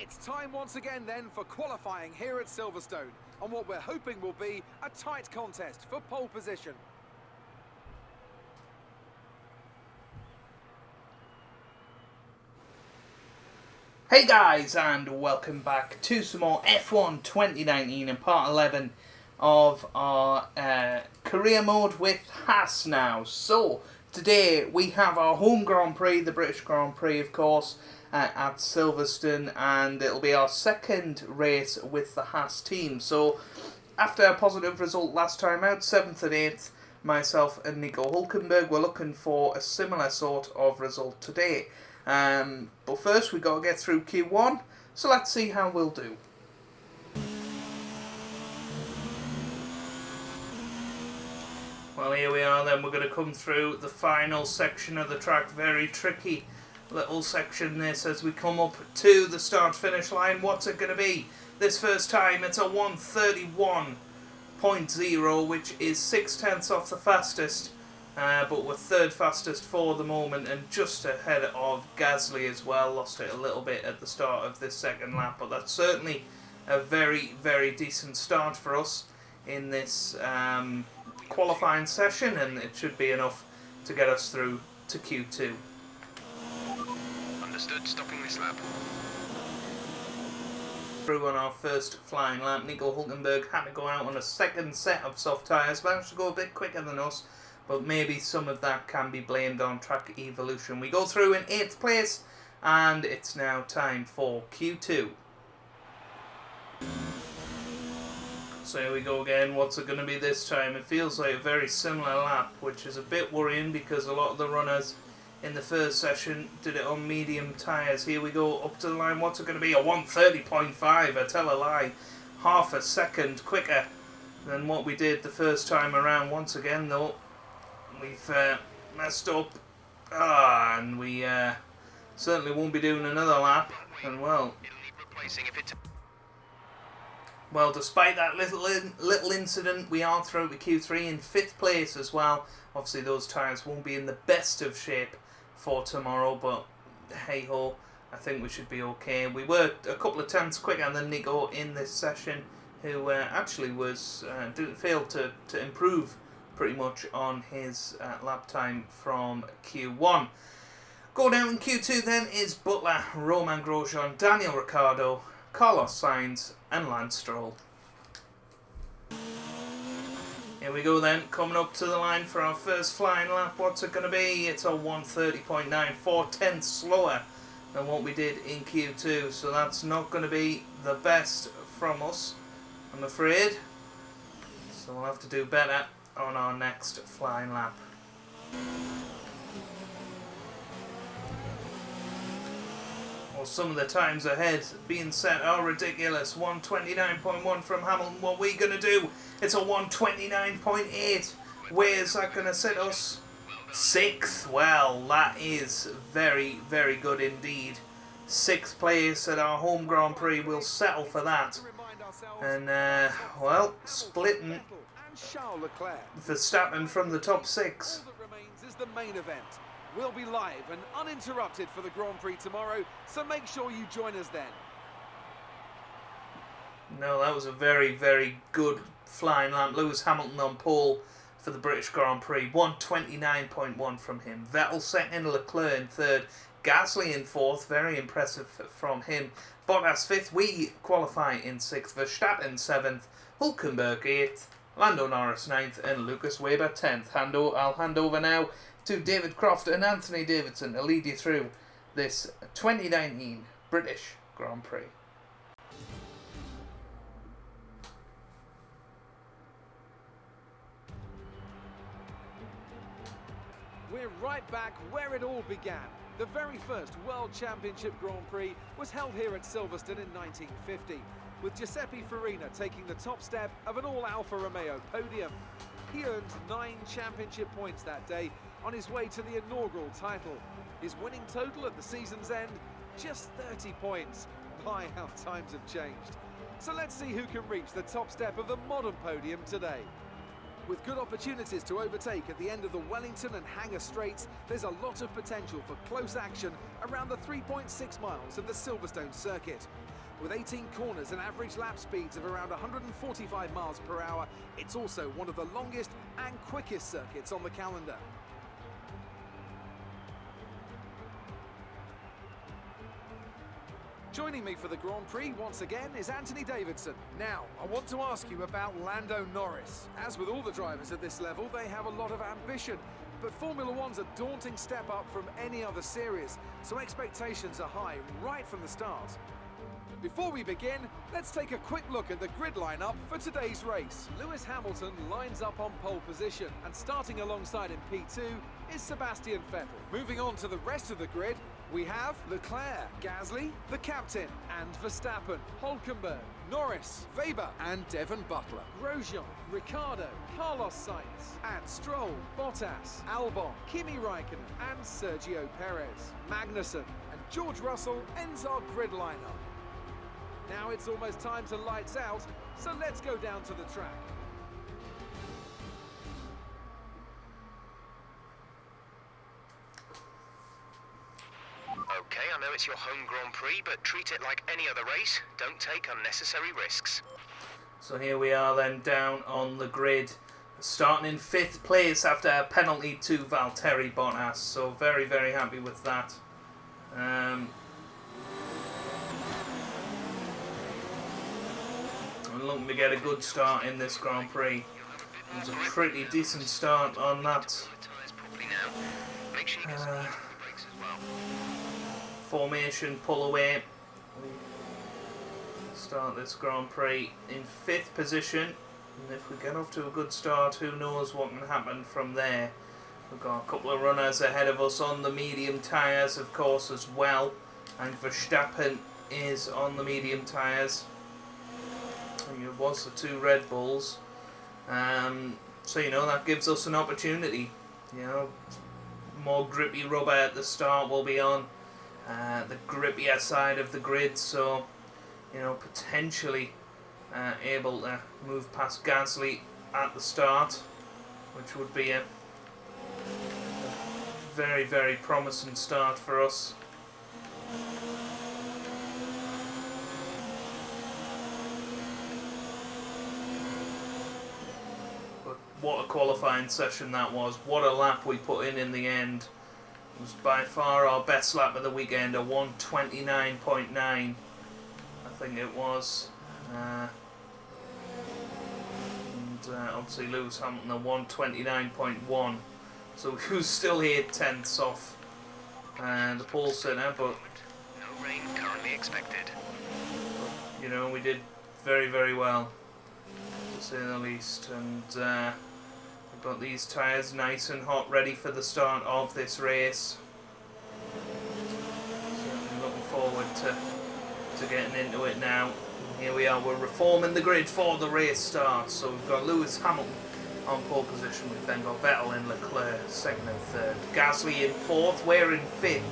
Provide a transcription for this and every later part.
It's time once again then for qualifying here at Silverstone, on what we're hoping will be a tight contest for pole position. Hey guys, and welcome back to some more F1 2019 and part 11 of our career mode with Haas now. So, today we have our home Grand Prix, the British Grand Prix of course, at Silverstone, and it'll be our second race with the Haas team. So, after a positive result last time out, 7th and 8th, myself and Nico Hulkenberg were looking for a similar sort of result today. But first we got to get through Q1, so let's see how we'll do. Well, here we are then. We're going to come through the final section of the track. Very tricky little section this as we come up to the start finish line. What's it going to be? This first time it's a 1:31.0, which is 0.6 off the fastest. But we're third fastest for the moment and just ahead of Gasly as well. Lost it a little bit at the start of this second lap, but that's certainly a very, very decent start for us in this qualifying session, and it should be enough to get us through to Q2. Understood, stopping this lap. Through on our first flying lap, Nico Hulkenberg had to go out on a second set of soft tyres, managed to go a bit quicker than us, but maybe some of that can be blamed on track evolution. We go through in 8th place, and it's now time for Q2. So here we go again. What's it going to be this time? It feels like a very similar lap, which is a bit worrying because a lot of the runners in the first session did it on medium tyres. Here we go up to the line. What's it going to be? A 1:30.5. I tell a lie. Half a second quicker than what we did the first time around. Once again, though, we've messed up, and we certainly won't be doing another lap. And well, despite that little incident, we are through to Q3 in 5th place as well. Obviously, those tyres won't be in the best of shape for tomorrow, but hey ho, I think we should be okay. We were a couple of tenths quicker than Nico in this session, who actually was failed to improve pretty much on his lap time from Q1. Go down in Q2 then is Butler, Romain Grosjean, Daniel Ricciardo, Carlos Sainz and Lance Stroll. Here we go then, coming up to the line for our first flying lap. What's it going to be? It's a 1:30.9, 4 tenths slower than what we did in Q2, so that's not going to be the best from us, I'm afraid. So we'll have to do better on our next flying lap. Well, some of the times ahead being set are ridiculous. 1:29.1 from Hamilton. What are we going to do? It's a 1:29.8. Where is that going to set us? 6th. Well, that is very, very good indeed. 6th place at our home Grand Prix. We'll settle for that. And, well, splitting Verstappen from the top 6. All that remains is the main event. We'll be live and uninterrupted for the Grand Prix tomorrow, so make sure you join us then. No, that was a very, very good flying lap. Lewis Hamilton on pole for the British Grand Prix. 1:29.1 from him. Vettel second, Leclerc in third, Gasly in fourth. Very impressive from him. Bottas 5th. We qualify in 6th. Verstappen 7th. Hulkenberg 8th. Lando Norris 9th and Lucas Weber 10th. I'll hand over now to David Croft and Anthony Davidson to lead you through this 2019 British Grand Prix. We're right back where it all began. The very first World Championship Grand Prix was held here at Silverstone in 1950, with Giuseppe Farina taking the top step of an all-Alfa Romeo podium. He earned 9 championship points that day on his way to the inaugural title. His winning total at the season's end, just 30 points. My, how times have changed. So let's see who can reach the top step of the modern podium today. With good opportunities to overtake at the end of the Wellington and Hangar Straights, there's a lot of potential for close action around the 3.6 miles of the Silverstone circuit. With 18 corners and average lap speeds of around 145 miles per hour, it's also one of the longest and quickest circuits on the calendar. Joining me for the Grand Prix once again is Anthony Davidson. Now, I want to ask you about Lando Norris. As with all the drivers at this level, they have a lot of ambition. But Formula One's a daunting step up from any other series, so expectations are high right from the start. Before we begin, let's take a quick look at the grid lineup for today's race. Lewis Hamilton lines up on pole position, and starting alongside in P2 is Sebastian Vettel. Moving on to the rest of the grid, we have Leclerc, Gasly, the captain, and Verstappen, Hülkenberg, Norris, Weber, and Devon Butler, Grosjean, Ricciardo, Carlos Sainz, and Stroll, Bottas, Albon, Kimi Raikkonen, and Sergio Perez. Magnussen and George Russell ends our grid lineup. Now it's almost time to lights out, so let's go down to the track. Okay, I know it's your home Grand Prix, but treat it like any other race. Don't take unnecessary risks. So here we are then down on the grid, starting in 5th place after a penalty to Valtteri Bottas. So very, very happy with that. We're looking to get a good start in this Grand Prix. It was a pretty decent start on that formation pull away. We start this Grand Prix in 5th position, and if we get off to a good start, who knows what can happen from there. We've got a couple of runners ahead of us on the medium tyres, of course, as well, and Verstappen is on the medium tyres. It was the 2 Red Bulls, so that gives us an opportunity. More grippy rubber at the start will be on the grippier side of the grid, so potentially able to move past Gasly at the start, which would be a very, very promising start for us. What a qualifying session that was. What a lap we put in the end. It was by far our best lap of the weekend, a 1:29.9, I think it was. And obviously Lewis Hamilton a 1:29.1. So he was still 8/10ths off the pole sitter, but no rain currently expected. We did very, very well, to say the least, and we've got these tyres nice and hot, ready for the start of this race. Certainly looking forward to getting into it now. And here we are, we're reforming the grid for the race start. So we've got Lewis Hamilton on pole position, we've then got Vettel and Leclerc 2nd and 3rd, Gasly in 4th, we're in 5th,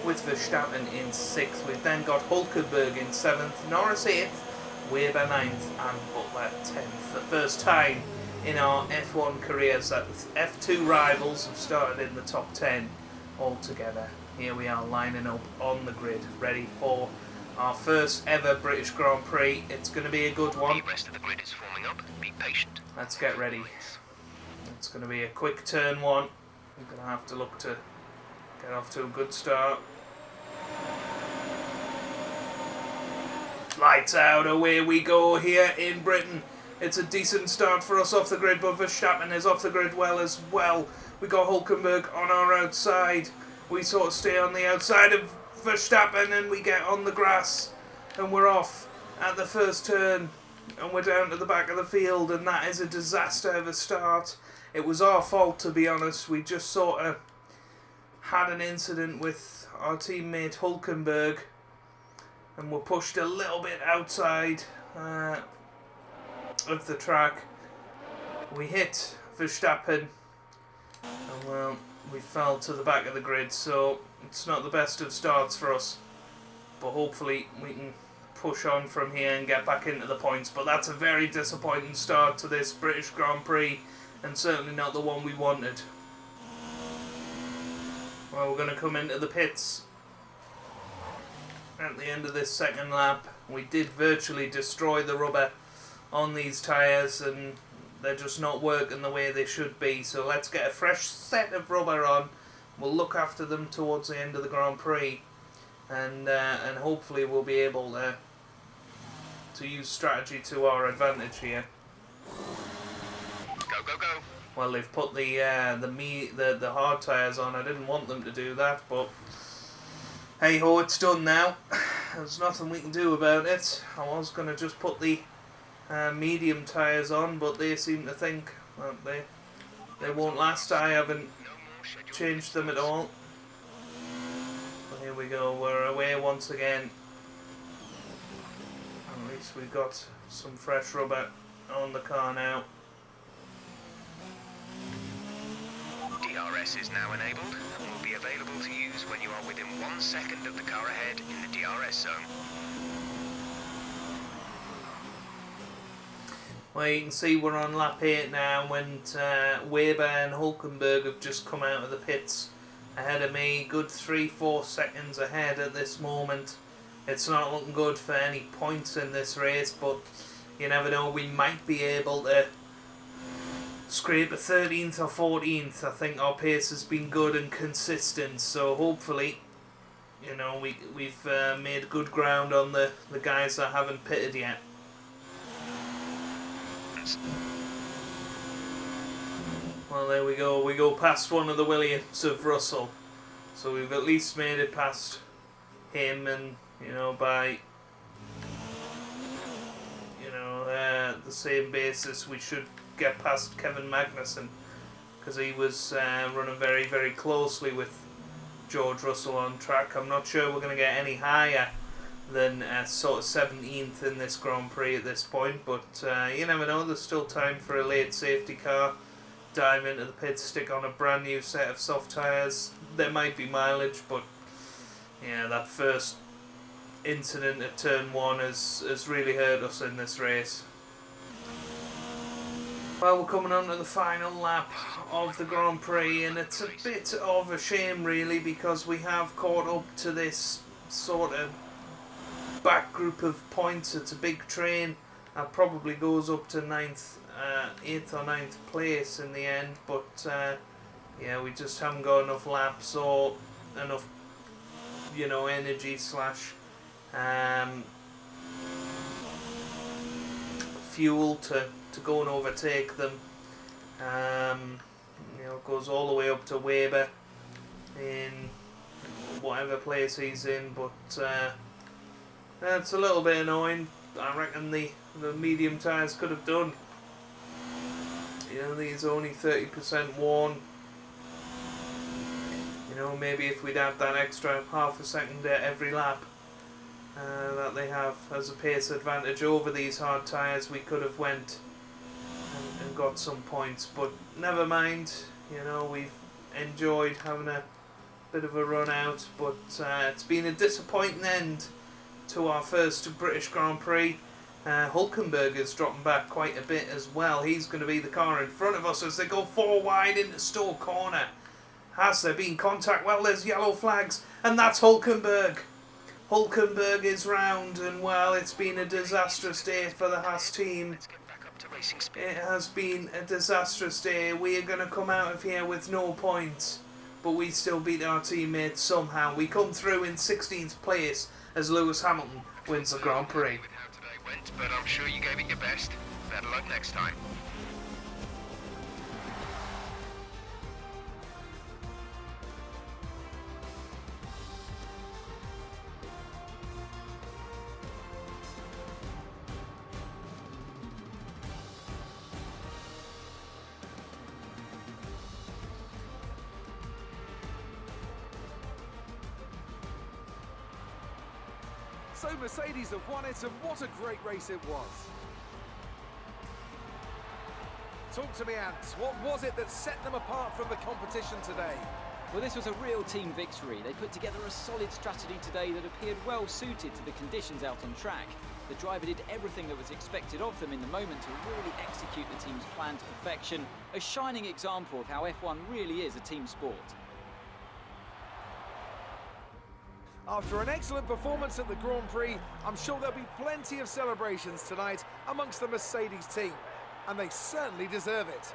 with Verstappen in 6th. We've then got Hülkenberg in 7th, Norris 8th, Weber 9th, and Butler 10th. The first time in our F1 careers that F2 rivals have started in the top 10 altogether. Here we are lining up on the grid, ready for our first ever British Grand Prix. It's going to be a good one. The rest of the grid is forming up. Be patient. Let's get ready. It's going to be a quick turn one. We're going to have to look to get off to a good start. Lights out, away we go here in Britain. It's a decent start for us off the grid, but Verstappen is off the grid well as well. We got Hülkenberg on our outside. We sort of stay on the outside of Verstappen and we get on the grass and we're off at the first turn and we're down to the back of the field, and that is a disaster of a start. It was our fault, to be honest. We just sort of had an incident with our teammate Hülkenberg and were pushed a little bit outside of the track. We hit Verstappen and well, we fell to the back of the grid, so it's not the best of starts for us, but hopefully we can push on from here and get back into the points. But that's a very disappointing start to this British Grand Prix, and certainly not the one we wanted. Well, we're going to come into the pits at the end of this second lap. We did virtually destroy the rubber on these tyres, and they're just not working the way they should be. So let's get a fresh set of rubber on. We'll look after them towards the end of the Grand Prix, and hopefully we'll be able to use strategy to our advantage here. Go, go, go. Well, they've put the hard tyres on. I didn't want them to do that, but hey ho, it's done now. There's nothing we can do about it. I was going to just put the medium tyres on, but they seem to think that they won't last. I haven't changed them at all. Well, here we go, we're away once again. At least we've got some fresh rubber on the car now. DRS is now enabled and will be available to use when you are within 1 second of the car ahead in the DRS zone. Well, you can see we're on lap 8 now, when Weber and Hulkenberg have just come out of the pits ahead of me. Good 3-4 seconds ahead at this moment. It's not looking good for any points in this race, but you never know, we might be able to scrape a 13th or 14th. I think our pace has been good and consistent, so hopefully, you know, we've made good ground on the guys that haven't pitted yet. Well, there we go. We go past one of the Williams of Russell, so we've at least made it past him, and you know, by the same basis, we should get past Kevin Magnussen, because he was running very, very closely with George Russell on track. I'm not sure we're going to get any higher than sort of 17th in this Grand Prix at this point, but you never know. There's still time for a late safety car. Dive into the pits, stick on a brand new set of soft tyres. There might be mileage, but yeah, that first incident at turn 1 has really hurt us in this race. Well, we're coming on to the final lap of the Grand Prix, and it's a bit of a shame really, because we have caught up to this sort of back group of points. It's a big train that probably goes up to 8th or 9th place in the end, but yeah, we just haven't got enough laps or enough, you know, energy slash fuel to go and overtake them. You know, it goes all the way up to Weber in whatever place he's in, but it's a little bit annoying. I reckon the medium tyres could have done. You know, these are only 30% worn. You know, maybe if we'd had that extra half a second at every lap that they have as a pace advantage over these hard tyres, we could have went and got some points. But never mind, you know, we've enjoyed having a bit of a run out, but it's been a disappointing end to our first British Grand Prix. Hulkenberg is dropping back quite a bit as well. He's going to be the car in front of us as they go 4 wide into Stowe corner. Has there been contact? Well, there's yellow flags, and that's Hulkenberg. Hulkenberg is round, and well, it's been a disastrous day for the Haas team. Let's get back up to racing speed. It has been a disastrous day. We are going to come out of here with no points, but we still beat our teammates somehow. We come through in 16th place as Lewis Hamilton wins the Grand Prix. With how today went, but I'm sure you gave it your best. Better luck next time. So Mercedes have won it, and what a great race it was. Talk to me, Ant. What was it that set them apart from the competition today? Well, this was a real team victory. They put together a solid strategy today that appeared well suited to the conditions out on track. The driver did everything that was expected of them in the moment to really execute the team's plan to perfection. A shining example of how F1 really is a team sport. After an excellent performance at the Grand Prix, I'm sure there'll be plenty of celebrations tonight amongst the Mercedes team, and they certainly deserve it.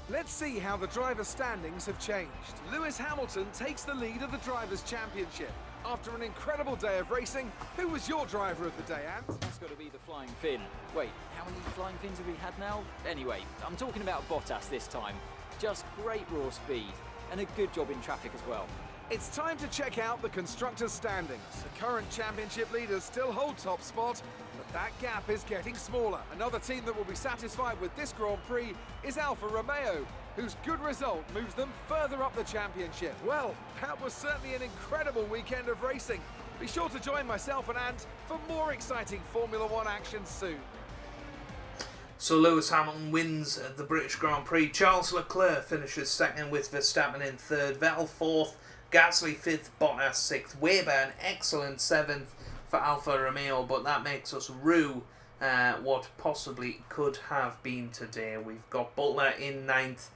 Let's see how the drivers' standings have changed. Lewis Hamilton takes the lead of the Drivers' Championship. After an incredible day of racing, who was your driver of the day, Ant? That's got to be the Flying Finn. Wait, how many Flying Fins have we had now? Anyway, I'm talking about Bottas this time. Just great raw speed, and a good job in traffic as well. It's time to check out the Constructors' standings. The current championship leaders still hold top spot, but that gap is getting smaller. Another team that will be satisfied with this Grand Prix is Alfa Romeo, whose good result moves them further up the championship. Well, that was certainly an incredible weekend of racing. Be sure to join myself and Ant for more exciting Formula One action soon. So Lewis Hamilton wins the British Grand Prix. Charles Leclerc finishes second with Verstappen in third. Vettel fourth. Gasly 5th, Bottas 6th, Weber an excellent 7th for Alfa Romeo, but that makes us rue what possibly could have been today. We've got Butler in 9th,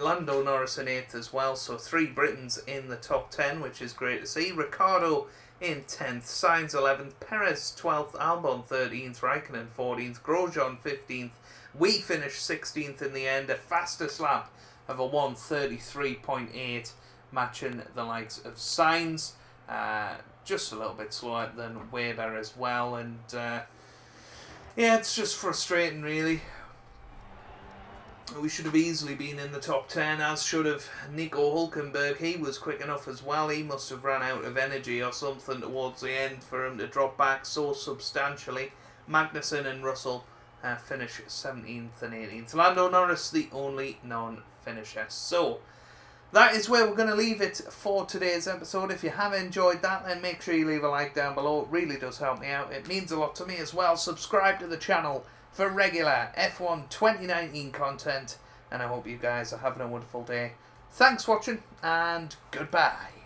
Lando Norris in 8th as well, so 3 Britons in the top 10, which is great to see. Ricciardo in 10th, Sainz 11th, Perez 12th, Albon 13th, Raikkonen 14th, Grosjean 15th. We finished 16th in the end, a fastest lap of a 1:33.8. matching the likes of Sainz, just a little bit slower than Weber as well, and yeah, it's just frustrating really. We should have easily been in the top 10, as should have Nico Hülkenberg. He was quick enough as well. He must have run out of energy or something towards the end for him to drop back so substantially. Magnussen and Russell finish 17th and 18th. Lando Norris the only non-finisher. So that is where we're going to leave it for today's episode. If you have enjoyed that, then make sure you leave a like down below. It really does help me out. It means a lot to me as well. Subscribe to the channel for regular F1 2019 content. And I hope you guys are having a wonderful day. Thanks for watching, and goodbye.